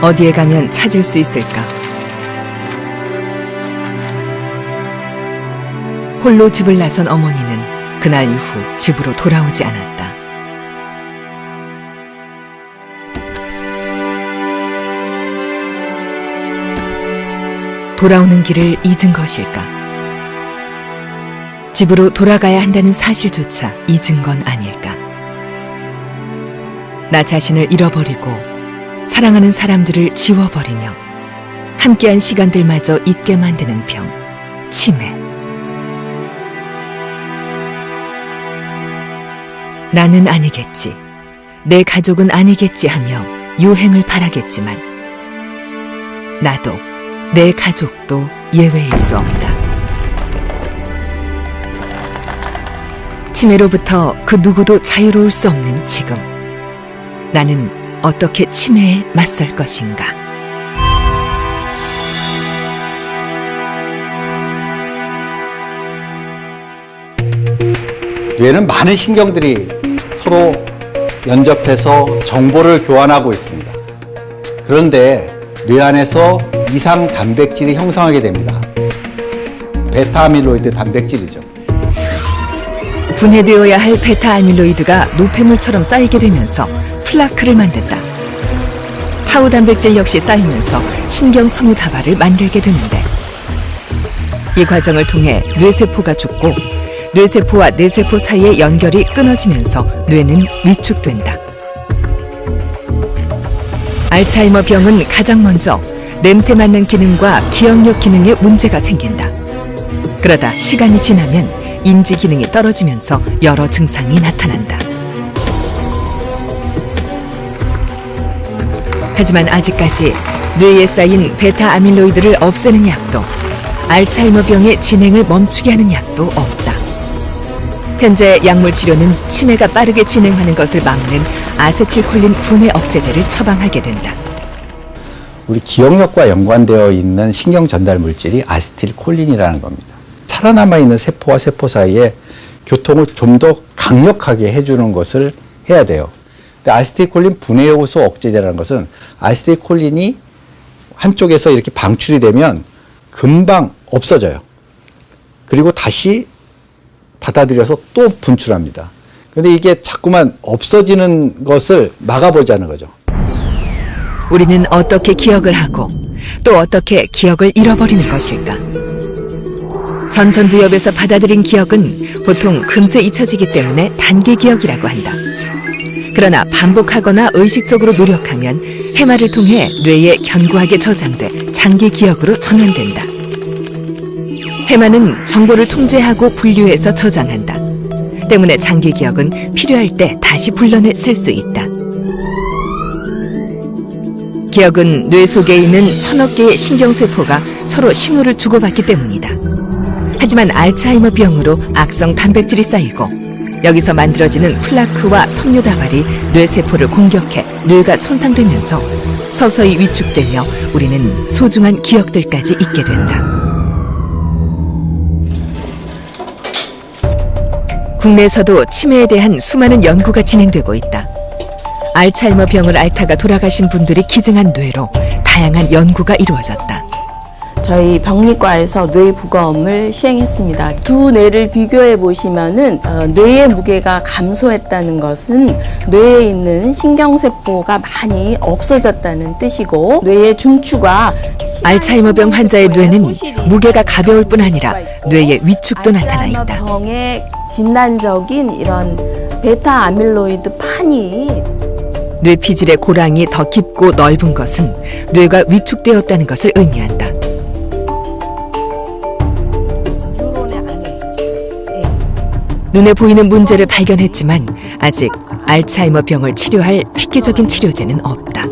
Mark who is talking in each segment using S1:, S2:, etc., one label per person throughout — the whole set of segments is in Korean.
S1: 어디에 가면 찾을 수 있을까? 홀로 집을 나선 어머니는 그날 이후 집으로 돌아오지 않았다. 돌아오는 길을 잊은 것일까? 집으로 돌아가야 한다는 사실조차 잊은 건 아닐까? 나 자신을 잃어버리고 사랑하는 사람들을 지워버리며 함께한 시간들마저 잊게 만드는 병, 치매. 나는 아니겠지, 내 가족은 아니겠지 하며 유행을 바라겠지만 나도 내 가족도 예외일 수 없다. 치매로부터 그 누구도 자유로울 수 없는 지금, 나는 어떻게 치매에 맞설 것인가?
S2: 뇌는 많은 신경들이 서로 연접해서 정보를 교환하고 있습니다. 그런데 뇌 안에서 이상 단백질이 형성하게 됩니다. 베타아밀로이드 단백질이죠.
S1: 분해되어야 할 베타아밀로이드가 노폐물처럼 쌓이게 되면서 플라크를 만든다. 타우 단백질 역시 쌓이면서 신경 섬유 다발을 만들게 되는데, 이 과정을 통해 뇌세포가 죽고 뇌세포와 뇌세포 사이의 연결이 끊어지면서 뇌는 위축된다. 알츠하이머 병은 가장 먼저 냄새 맡는 기능과 기억력 기능에 문제가 생긴다. 그러다 시간이 지나면 인지 기능이 떨어지면서 여러 증상이 나타난다. 하지만 아직까지 뇌에 쌓인 베타아밀로이드를 없애는 약도, 알츠하이머 병의 진행을 멈추게 하는 약도 없다. 현재 약물 치료는 치매가 빠르게 진행하는 것을 막는 아세틸콜린 분해 억제제를 처방하게 된다.
S2: 우리 기억력과 연관되어 있는 신경 전달 물질이 아세틸콜린이라는 겁니다. 살아남아 있는 세포와 세포 사이에 교통을 좀 더 강력하게 해주는 것을 해야 돼요. 근데 아세틸콜린 분해 요소 억제제라는 것은 아세틸콜린이 한쪽에서 이렇게 방출이 되면 금방 없어져요. 그리고 다시 받아들여서 또 분출합니다. 근데 이게 자꾸만 없어지는 것을 막아보자는 거죠.
S1: 우리는 어떻게 기억을 하고 또 어떻게 기억을 잃어버리는 것일까? 전두엽에서 받아들인 기억은 보통 금세 잊혀지기 때문에 단기 기억이라고 한다. 그러나 반복하거나 의식적으로 노력하면 해마를 통해 뇌에 견고하게 저장돼 장기 기억으로 전환된다. 해마는 정보를 통제하고 분류해서 저장한다. 때문에 장기 기억은 필요할 때 다시 불러내 쓸 수 있다. 기억은 뇌 속에 있는 1000억 개의 신경세포가 서로 신호를 주고받기 때문이다. 하지만 알츠하이머 병으로 악성 단백질이 쌓이고 여기서 만들어지는 플라크와 섬유 다발이 뇌세포를 공격해 뇌가 손상되면서 서서히 위축되며 우리는 소중한 기억들까지 잊게 된다. 국내에서도 치매에 대한 수많은 연구가 진행되고 있다. 알츠하이머 병을 앓다가 돌아가신 분들이 기증한 뇌로 다양한 연구가 이루어졌다.
S3: 저희 병리과에서 뇌 부검을 시행했습니다. 두 뇌를 비교해 보시면은 뇌의 무게가 감소했다는 것은 뇌에 있는 신경세포가 많이 없어졌다는 뜻이고, 뇌의 중추가
S1: 알츠하이머병 환자의 뇌는 무게가 가벼울 뿐 아니라 뇌의 위축도 나타나 있다.
S3: 알츠하이머병의 진단적인 이런 베타 아밀로이드 판이
S1: 뇌피질의 고랑이 더 깊고 넓은 것은 뇌가 위축되었다는 것을 의미한다. 눈에 보이는 문제를 발견했지만 아직 알츠하이머 병을 치료할 획기적인 치료제는 없다.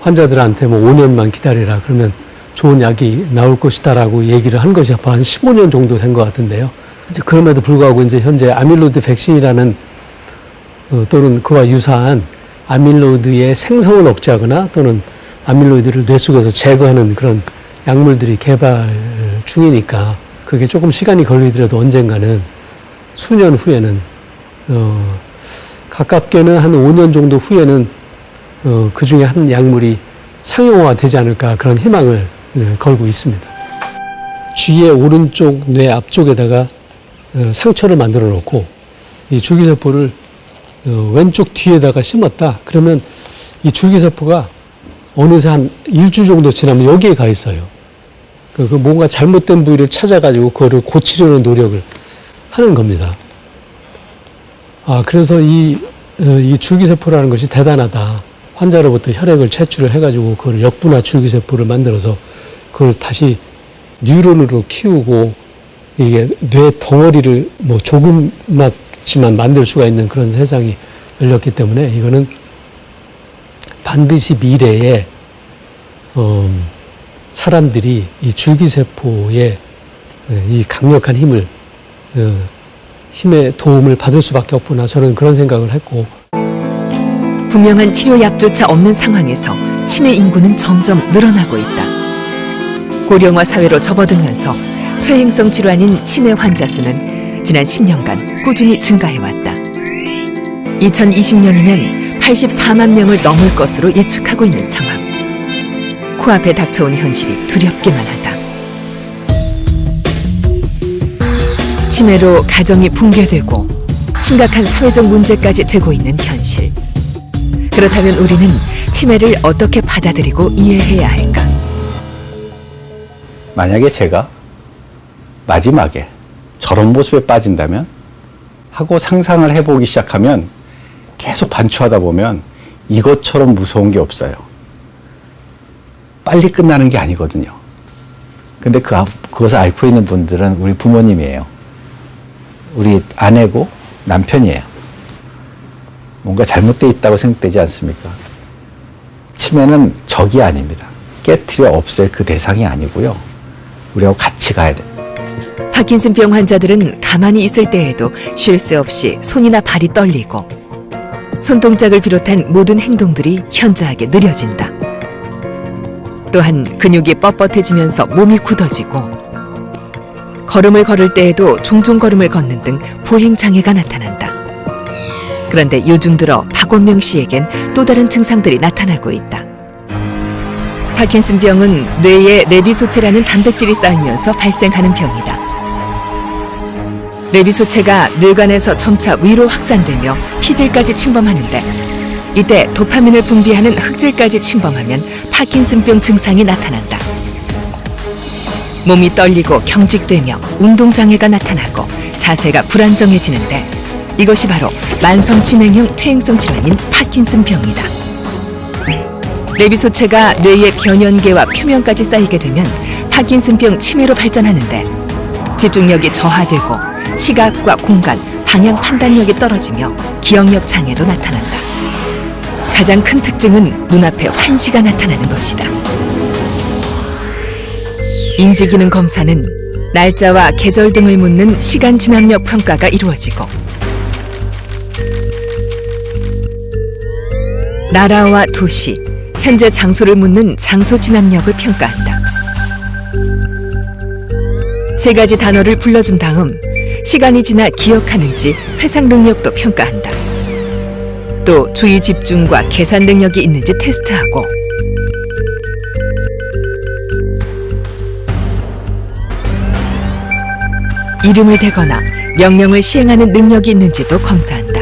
S4: 환자들한테 뭐 5년만 기다리라 그러면 좋은 약이 나올 것이다라고 얘기를 한 것이 한 15년 정도 된 것 같은데요. 이제 그럼에도 불구하고 이제 현재 아밀로이드 백신이라는 또는 그와 유사한 아밀로이드의 생성을 억제하거나 또는 아밀로이드를 뇌 속에서 제거하는 그런 약물들이 개발 중이니까 그게 조금 시간이 걸리더라도 언젠가는 수년 후에는 가깝게는 한 5년 정도 후에는 그 중에 한 약물이 상용화되지 않을까 그런 희망을 걸고 있습니다. 쥐의 오른쪽 뇌 앞쪽에다가 상처를 만들어 놓고 이 줄기세포를 왼쪽 뒤에다가 심었다. 그러면 이 줄기세포가 어느새 한 일주 정도 지나면 여기에 가 있어요. 그 뭔가 잘못된 부위를 찾아가지고 그거를 고치려는 노력을 하는 겁니다. 그래서 이 줄기세포라는 것이 대단하다. 환자로부터 혈액을 채취를 해가지고 그걸 역분화 줄기세포를 만들어서 그걸 다시 뉴런으로 키우고 이게 뇌 덩어리를 뭐 조금만치만 만들 수가 있는 그런 세상이 열렸기 때문에 이거는 반드시 미래에 사람들이 이 줄기세포의 이 강력한 힘의 도움을 받을 수밖에 없구나. 저는 그런 생각을 했고.
S1: 분명한 치료약조차 없는 상황에서 치매 인구는 점점 늘어나고 있다. 고령화 사회로 접어들면서 퇴행성 질환인 치매 환자 수는 지난 10년간 꾸준히 증가해왔다. 2020년이면 84만 명을 넘을 것으로 예측하고 있는 상황. 코앞에 닥쳐온 현실이 두렵기만 하다. 치매로 가정이 붕괴되고 심각한 사회적 문제까지 되고 있는 현실. 그렇다면 우리는 치매를 어떻게 받아들이고 이해해야 할까?
S2: 만약에 제가 마지막에 저런 모습에 빠진다면 하고 상상을 해보기 시작하면 계속 반추하다 보면 이것처럼 무서운 게 없어요. 빨리 끝나는 게 아니거든요. 근데 그것을 앓고 있는 분들은 우리 부모님이에요. 우리 아내고 남편이에요. 뭔가 잘못되어 있다고 생각되지 않습니까? 치매는 적이 아닙니다. 깨트려 없앨 그 대상이 아니고요. 우리하고 같이 가야 돼요.
S1: 파킨슨병 환자들은 가만히 있을 때에도 쉴 새 없이 손이나 발이 떨리고 손동작을 비롯한 모든 행동들이 현저하게 느려진다. 또한 근육이 뻣뻣해지면서 몸이 굳어지고 걸음을 걸을 때에도 종종 걸음을 걷는 등 보행장애가 나타난다. 그런데 요즘 들어 박원명 씨에겐 또 다른 증상들이 나타나고 있다. 파킨슨병은 뇌에 레비소체라는 단백질이 쌓이면서 발생하는 병이다. 레비소체가 뇌관에서 점차 위로 확산되며 피질까지 침범하는데 이때 도파민을 분비하는 흑질까지 침범하면 파킨슨병 증상이 나타난다. 몸이 떨리고 경직되며 운동장애가 나타나고 자세가 불안정해지는데 이것이 바로 만성진행형 퇴행성 질환인 파킨슨병이다. 레비소체가 뇌의 변연계와 표면까지 쌓이게 되면 파킨슨병 치매로 발전하는데 집중력이 저하되고 시각과 공간, 방향 판단력이 떨어지며 기억력 장애도 나타난다. 가장 큰 특징은 눈앞에 환시가 나타나는 것이다. 인지기능 검사는 날짜와 계절 등을 묻는 시간 진압력 평가가 이루어지고 나라와 도시, 현재 장소를 묻는 장소 진압력을 평가한다. 세 가지 단어를 불러준 다음 시간이 지나 기억하는지 회상 능력도 평가한다. 또 주의 집중과 계산 능력이 있는지 테스트하고 이름을 대거나 명령을 시행하는 능력이 있는지도 검사한다.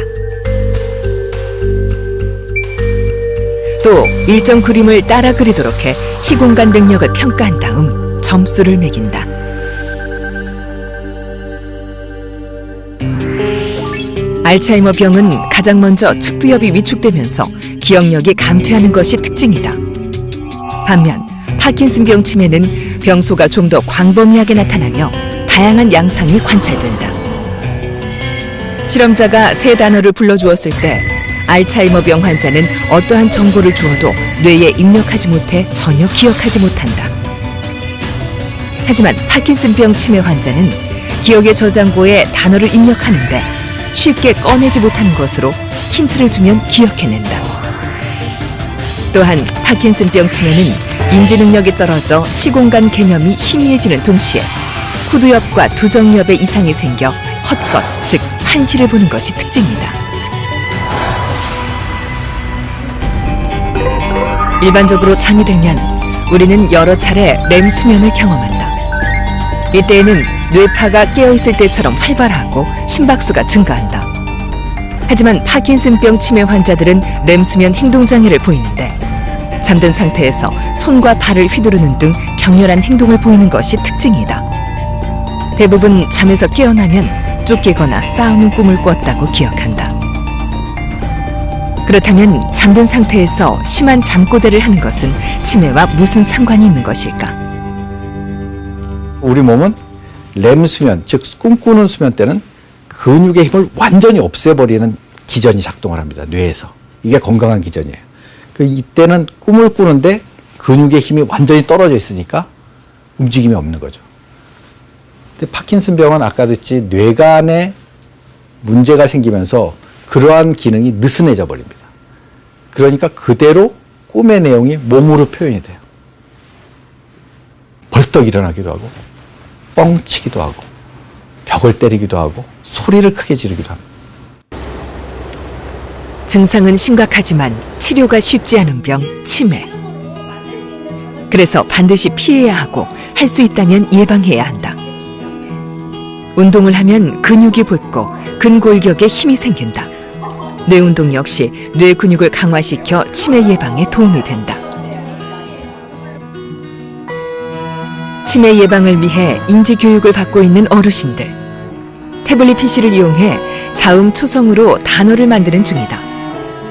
S1: 또 일정 그림을 따라 그리도록 해 시공간 능력을 평가한 다음 점수를 매긴다. 알츠하이머 병은 가장 먼저 측두엽이 위축되면서 기억력이 감퇴하는 것이 특징이다. 반면 파킨슨병 치매는 병소가 좀 더 광범위하게 나타나며 다양한 양상이 관찰된다. 실험자가 세 단어를 불러주었을 때 알츠하이머병 환자는 어떠한 정보를 주어도 뇌에 입력하지 못해 전혀 기억하지 못한다. 하지만 파킨슨병 치매 환자는 기억의 저장고에 단어를 입력하는데 쉽게 꺼내지 못하는 것으로 힌트를 주면 기억해낸다. 또한 파킨슨병 치매는 인지 능력이 떨어져 시공간 개념이 희미해지는 동시에 후두엽과 두정엽에 이상이 생겨 헛것, 즉 환시를 보는 것이 특징이다. 일반적으로 잠이 들면 우리는 여러 차례 렘 수면을 경험한다. 이때에는 뇌파가 깨어있을 때처럼 활발하고 심박수가 증가한다. 하지만 파킨슨병 치매 환자들은 렘 수면 행동장애를 보이는데 잠든 상태에서 손과 발을 휘두르는 등 격렬한 행동을 보이는 것이 특징이다. 대부분 잠에서 깨어나면 쫓기거나 싸우는 꿈을 꿨다고 기억한다. 그렇다면 잠든 상태에서 심한 잠꼬대를 하는 것은 치매와 무슨 상관이 있는 것일까?
S2: 우리 몸은 렘 수면, 즉 꿈꾸는 수면 때는 근육의 힘을 완전히 없애버리는 기전이 작동을 합니다. 뇌에서. 이게 건강한 기전이에요. 이때는 꿈을 꾸는데 근육의 힘이 완전히 떨어져 있으니까 움직임이 없는 거죠. 근데 파킨슨 병은 아까도 했지 뇌간에 문제가 생기면서 그러한 기능이 느슨해져 버립니다. 그러니까 그대로 꿈의 내용이 몸으로 표현이 돼요. 벌떡 일어나기도 하고 뻥치기도 하고 벽을 때리기도 하고 소리를 크게 지르기도 합니다.
S1: 증상은 심각하지만 치료가 쉽지 않은 병, 치매. 그래서 반드시 피해야 하고 할 수 있다면 예방해야 한다. 운동을 하면 근육이 붙고 근골격에 힘이 생긴다. 뇌 운동 역시 뇌 근육을 강화시켜 치매 예방에 도움이 된다. 치매 예방을 위해 인지 교육을 받고 있는 어르신들. 태블릿 PC를 이용해 자음 초성으로 단어를 만드는 중이다.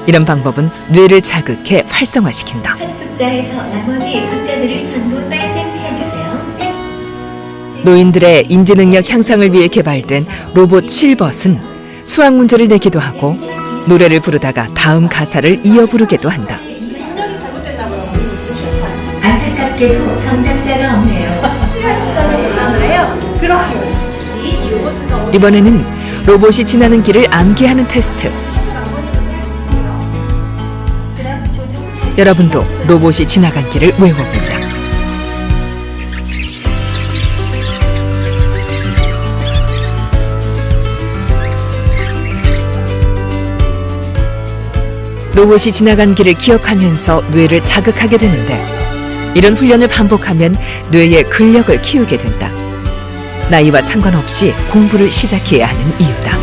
S1: 이런 방법은 뇌를 자극해 활성화시킨다.
S5: 첫 숫자에서 나머지 숫자들을 전부 발생해주세요.
S1: 노인들의 인지 능력 향상을 위해 개발된 로봇 실벗은 수학 문제를 내기도 하고 노래를 부르다가 다음 가사를 이어 부르기도 한다.
S5: 안타깝게도 정답자가 없네요.
S1: 이번에는 로봇이 지나는 길을 암기하는 테스트. 여러분도 로봇이 지나간 길을 외워보자. 로봇이 지나간 길을 기억하면서 뇌를 자극하게 되는데 이런 훈련을 반복하면 뇌의 근력을 키우게 된다. 나이와 상관없이 공부를 시작해야 하는 이유다.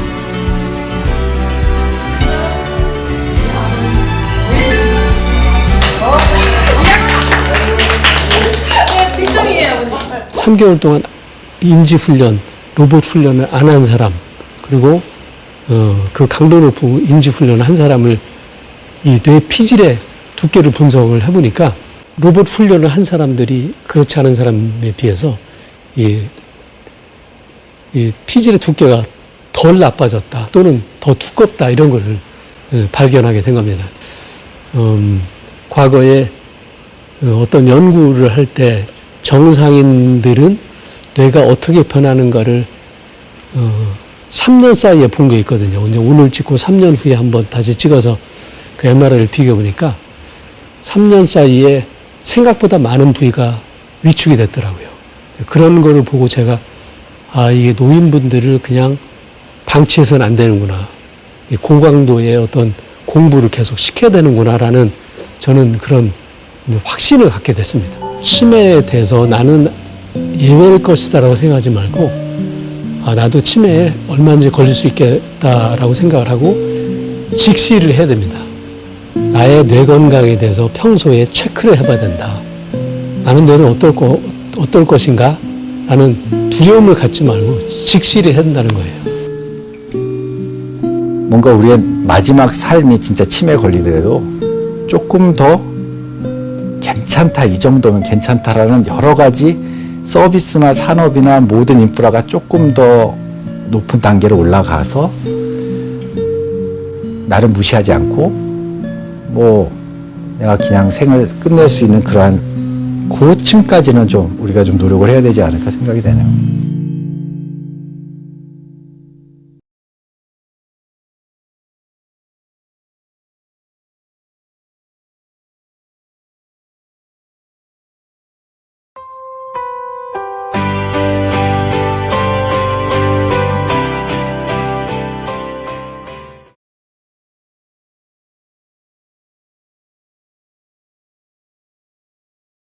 S4: 삼 개월 동안 인지 훈련, 로봇 훈련을 안 한 사람, 그리고 그 강도 높은 인지 훈련을 한 사람을 이 뇌 피질의 두께를 분석을 해보니까 로봇 훈련을 한 사람들이 그렇지 않은 사람에 비해서 이 피질의 두께가 덜 나빠졌다 또는 더 두껍다 이런 것을 발견하게 된 겁니다. 과거에 어떤 연구를 할 때 정상인들은 뇌가 어떻게 변하는가를 3년 사이에 본 게 있거든요. 오늘 찍고 3년 후에 한번 다시 찍어서 그 MRI를 비교해보니까 3년 사이에 생각보다 많은 부위가 위축이 됐더라고요. 그런 거를 보고 제가 이게 노인분들을 그냥 방치해서는 안 되는구나. 이 고강도의 어떤 공부를 계속 시켜야 되는구나라는 저는 그런 확신을 갖게 됐습니다. 치매에 대해서 나는 예외일 것이다라고 생각하지 말고 나도 치매에 얼마든지 걸릴 수 있겠다라고 생각을 하고 직시를 해야 됩니다. 나의 뇌 건강에 대해서 평소에 체크를 해봐야 된다. 나는 뇌는 어떨 것인가? 라는 두려움을 갖지 말고 직시를 해야 된다는 거예요.
S2: 뭔가 우리의 마지막 삶이 진짜 치매에 걸리더라도 조금 더 괜찮다, 이 정도면 괜찮다라는 여러 가지 서비스나 산업이나 모든 인프라가 조금 더 높은 단계로 올라가서 나를 무시하지 않고 내가 그냥 생을 끝낼 수 있는 그러한 고층까지는 좀 우리가 좀 노력을 해야 되지 않을까 생각이 되네요.